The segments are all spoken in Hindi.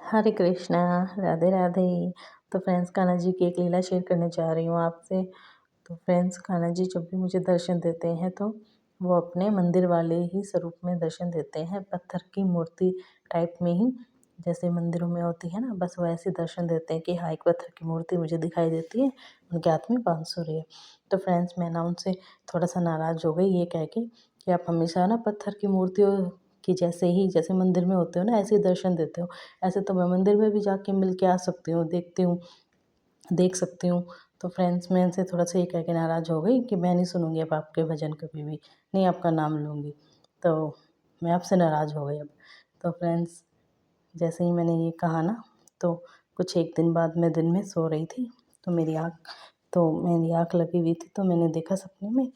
हरे कृष्णा, राधे राधे। तो फ्रेंड्स, कान्हा जी की एक लीला शेयर करने जा रही हूँ आपसे। तो फ्रेंड्स, कान्हा जी जब भी मुझे दर्शन देते हैं तो वो अपने मंदिर वाले ही स्वरूप में दर्शन देते हैं, पत्थर की मूर्ति टाइप में ही, जैसे मंदिरों में होती है ना, बस वैसे दर्शन देते हैं कि हाँ, एक पत्थर की मूर्ति मुझे दिखाई देती है, उनके हाथ में बांसुरी है। तो फ्रेंड्स, मैं ना उनसे थोड़ा सा नाराज़ हो गई ये कह के कि आप हमेशा ना पत्थर की मूर्तियों कि जैसे मंदिर में होते हो ना, ऐसे ही दर्शन देते हो। ऐसे तो मैं मंदिर में भी जाके मिल के आ सकती हूँ, देख सकती हूँ। तो फ्रेंड्स, मैं इनसे थोड़ा-सा ये कह के नाराज़ हो गई कि मैं नहीं सुनूँगी अब आपके भजन कभी भी, नहीं आपका नाम लूँगी। तो मैं आपसे नाराज़ हो गई अब। तो फ्रेंड्स, जैसे ही मैंने ये कहा ना, तो कुछ 1 दिन बाद मैं दिन में सो रही थी, तो मेरी आँख लगी हुई थी, तो मैंने देखा सपने में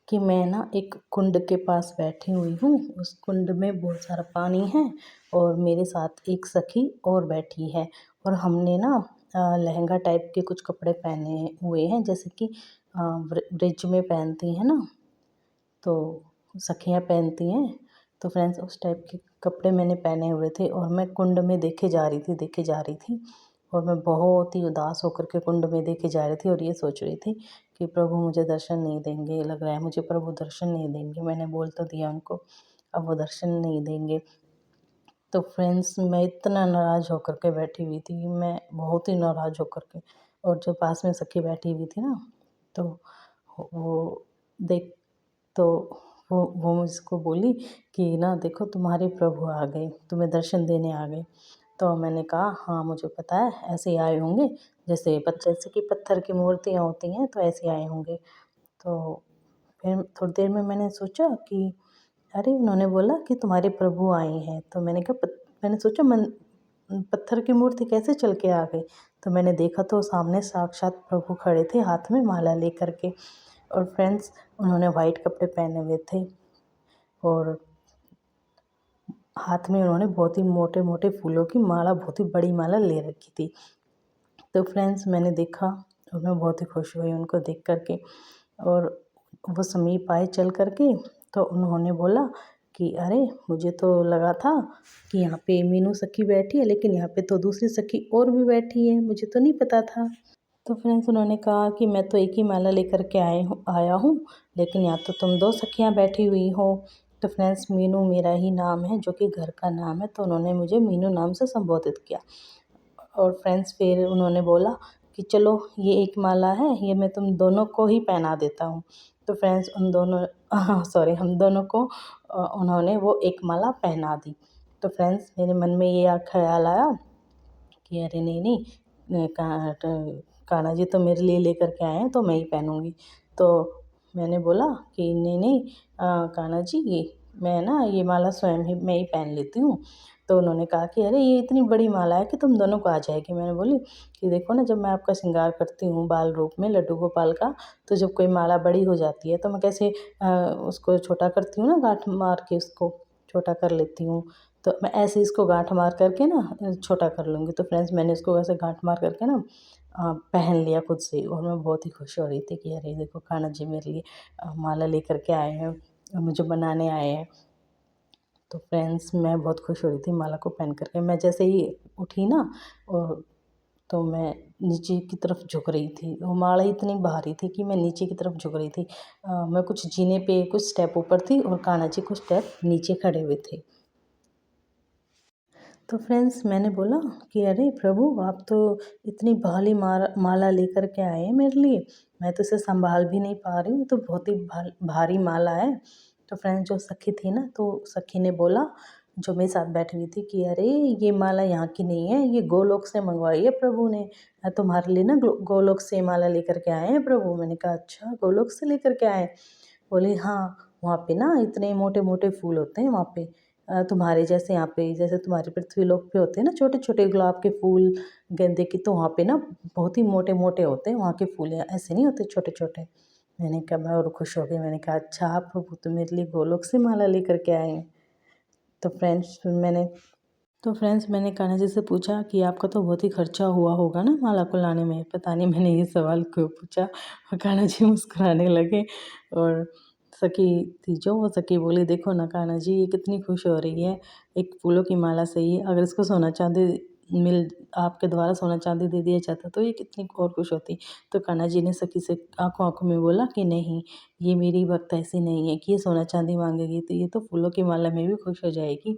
कि मैं ना एक कुंड के पास बैठी हुई हूँ। उस कुंड में बहुत सारा पानी है और मेरे साथ एक सखी और बैठी है, और हमने ना लहंगा टाइप के कुछ कपड़े पहने हुए हैं, जैसे कि ब्रिज में पहनती हैं ना, तो सखियाँ पहनती हैं। तो फ्रेंड्स, उस टाइप के कपड़े मैंने पहने हुए थे और मैं कुंड में देखे जा रही थी, और मैं बहुत ही उदास होकर के कुंड में देखे जा रही थी और ये सोच रही थी कि प्रभु मुझे दर्शन नहीं देंगे, लग रहा है मुझे प्रभु दर्शन नहीं देंगे। मैंने बोल तो दिया उनको, अब वो दर्शन नहीं देंगे। तो फ्रेंड्स, मैं इतना नाराज़ होकर के बैठी हुई थी, मैं बहुत ही नाराज़ होकर के, और जो पास में सखी बैठी हुई थी ना, तो वो देख तो वो मुझको बोली कि ना देखो, तुम्हारे प्रभु आ गए, तुम्हें दर्शन देने आ गए। तो मैंने कहा हाँ, मुझे पता है, ऐसे ही आए होंगे, जैसे कि पत्थर की मूर्तियाँ होती हैं, तो ऐसे आए होंगे। तो फिर थोड़ी देर में मैंने सोचा कि अरे, उन्होंने बोला कि तुम्हारे प्रभु आए हैं। तो मैंने सोचा पत्थर की मूर्ति कैसे चल के आ गई। तो मैंने देखा तो सामने साक्षात प्रभु खड़े थे, हाथ में माला लेकर के। और फ्रेंड्स, उन्होंने वाइट कपड़े पहने हुए थे और हाथ में उन्होंने बहुत ही मोटे मोटे फूलों की माला, बहुत ही बड़ी माला ले रखी थी। तो फ्रेंड्स, मैंने देखा और मैं बहुत ही खुश हुई उनको देख कर के। और वो समीप आए चल कर के, तो उन्होंने बोला कि अरे, मुझे तो लगा था कि यहाँ पे मीनू सखी बैठी है, लेकिन यहाँ पे तो दूसरी सखी और भी बैठी है, मुझे तो नहीं पता था। तो फ्रेंड्स, उन्होंने कहा कि मैं तो एक ही माला लेकर के आया हूँ, लेकिन यहाँ तो तुम 2 सखियाँ बैठी हुई हो। तो फ्रेंड्स, मीनू मेरा ही नाम है, जो कि घर का नाम है, तो उन्होंने मुझे मीनू नाम से संबोधित किया। और फ्रेंड्स, फिर उन्होंने बोला कि चलो, ये एक माला है, ये मैं तुम दोनों को ही पहना देता हूँ। तो फ्रेंड्स, उन दोनों सॉरी, हम दोनों को उन्होंने वो एक माला पहना दी। तो फ्रेंड्स, मेरे मन में ये ख़्याल आया कि अरे नहीं नहीं, कान्हा जी तो मेरे लिए लेकर के आए हैं, तो मैं ही पहनूँगी। तो मैंने बोला कि नहीं नहीं, कान्हा जी, ये मैं ना ये माला स्वयं ही मैं ही पहन लेती हूँ। तो उन्होंने कहा कि अरे, ये इतनी बड़ी माला है कि तुम दोनों को आ जाएगी। मैंने बोली कि देखो ना, जब मैं आपका श्रृंगार करती हूँ बाल रूप में लड्डू गोपाल का, तो जब कोई माला बड़ी हो जाती है तो मैं कैसे उसको छोटा करती हूँ ना, गाँठ मार के उसको छोटा कर लेती हूँ। तो मैं ऐसे इसको गाँठ मार करके ना छोटा कर लूँगी। तो फ्रेंड्स, मैंने इसको वैसे गाँठ मार करके ना पहन लिया खुद से ही, और मैं बहुत ही खुश हो रही थी कि अरे देखो, कान्हा जी मेरे लिए माला लेकर के आए हैं और मुझे बनाने आए हैं। तो फ्रेंड्स, मैं बहुत खुश हो रही थी माला को पहन करके। मैं जैसे ही उठी ना, और तो मैं नीचे की तरफ झुक रही थी। वो माला इतनी भारी थी कि मैं नीचे की तरफ झुक रही थी। मैं कुछ जीने पे कुछ स्टेप ऊपर थी और कान्हा जी कुछ स्टेप नीचे खड़े हुए थे। तो फ्रेंड्स, मैंने बोला कि अरे प्रभु, आप तो इतनी भारी माला लेकर के आए हैं मेरे लिए, मैं तो इसे संभाल भी नहीं पा रही हूँ, तो बहुत ही भारी माला है। तो फ्रेंड्स, जो सखी थी ना, तो सखी ने बोला, जो मेरे साथ बैठी हुई थी, कि अरे, ये माला यहाँ की नहीं है, ये गोलोक से मंगवाई है प्रभु ने। तुम्हारे लिए ना गोलोक से माला लेकर के आए हैं प्रभु। मैंने कहा अच्छा, गोलोक से लेकर के आए? बोली हाँ, वहाँ पे ना इतने मोटे मोटे फूल होते हैं वहाँ पे, तुम्हारे जैसे यहाँ पे, जैसे तुम्हारे पृथ्वीलोक पे होते हैं ना छोटे छोटे गुलाब के फूल, गेंदे के, तो वहाँ पे ना बहुत ही मोटे मोटे होते हैं वहाँ के फूल, ऐसे नहीं होते छोटे छोटे। मैंने कहा, मैं और खुश हो गई। मैंने कहा अच्छा, आप प्रभु तो मेरे लिए गोलोक से माला लेकर के आए हैं। तो फ्रेंड्स, मैंने कान्हा जी से पूछा कि आपका तो बहुत ही खर्चा हुआ होगा ना माला को लाने में, पता नहीं मैंने ये सवाल क्यों पूछा। और कान्हा जी मुस्कुराने लगे और सखी थी जो, वो सखी बोली देखो ना कान्हा जी ये कितनी खुश हो रही है, एक फूलों की माला से ही अगर इसको सोना चांदी मिल आपके द्वारा सोना चांदी दे दिया जाता तो ये कितनी और खुश होती। तो कान्हा जी ने सखी से आंखों आंखों में बोला कि नहीं, ये मेरी भक्त ऐसी नहीं है कि ये सोना चांदी मांगेगी, तो ये तो फूलों की माला में भी खुश हो जाएगी।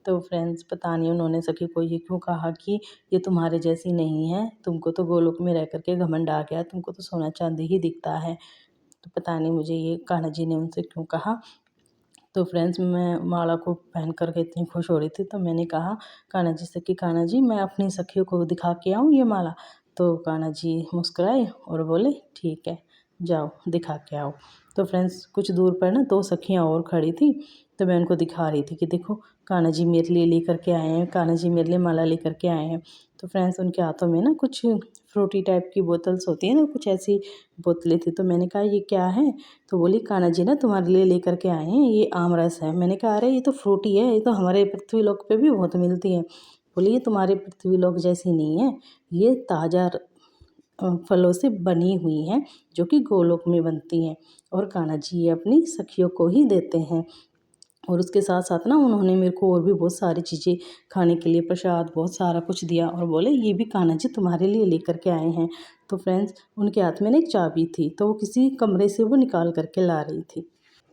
तो फ्रेंड्स पता नहीं उन्होंने सखी को ये क्यों कहा कि ये तुम्हारे जैसी नहीं है, तुमको तो गोलोक में रह करके घमंड आ गया, तुमको तो सोना चांदी ही दिखता है। तो पता नहीं मुझे ये कान्हा जी ने उनसे क्यों कहा। तो फ्रेंड्स मैं माला को पहन कर के इतनी खुश हो रही थी, तो मैंने कहा कान्हा जी से कि कान्हा जी मैं अपनी सखियों को दिखा के आऊँ ये माला। तो कान्हा जी मुस्कुराए और बोले ठीक है, जाओ दिखा के आओ। तो फ्रेंड्स कुछ दूर पर ना 2 सखियाँ और खड़ी थी, तो मैं उनको दिखा रही थी कि देखो कान्हा जी मेरे लिए लेकर के आए हैं, कान्हा जी मेरे लिए माला लेकर के आए हैं। तो फ्रेंड्स उनके हाथों में ना कुछ फ्रूटी टाइप की बोतल्स होती हैं ना, कुछ ऐसी बोतलें थी। तो मैंने कहा ये क्या है? तो बोली कान्हा जी ना तुम्हारे लिए लेकर के आए हैं, ये आम रस है। मैंने कहा अरे ये तो फ्रूटी है, ये तो हमारे पृथ्वी लोक पे भी बहुत मिलती है। बोली ये तुम्हारे पृथ्वी लोक जैसी नहीं है, ये ताज़ा फलों से बनी हुई हैं जो कि गोलोक में बनती हैं, और कान्हा जी ये अपनी सखियों को ही देते हैं। और उसके साथ साथ ना उन्होंने मेरे को और भी बहुत सारी चीज़ें खाने के लिए, प्रसाद बहुत सारा कुछ दिया, और बोले ये भी कान्हा जी तुम्हारे लिए लेकर के आए हैं। तो फ्रेंड्स उनके हाथ में ना एक चाबी थी, तो वो किसी कमरे से वो निकाल करके ला रही थी,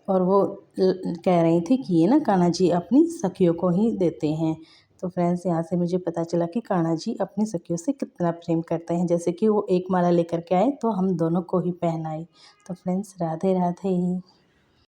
और वो कह रही थी कि ये ना कान्हा जी अपनी सखियों को ही देते हैं। तो फ्रेंड्स यहाँ से मुझे पता चला कि कान्हा जी अपनी सखियों से कितना प्रेम करते हैं, जैसे कि वो एक माला लेकर के आए तो हम दोनों को ही पहनाई। तो फ्रेंड्स राधे राधे।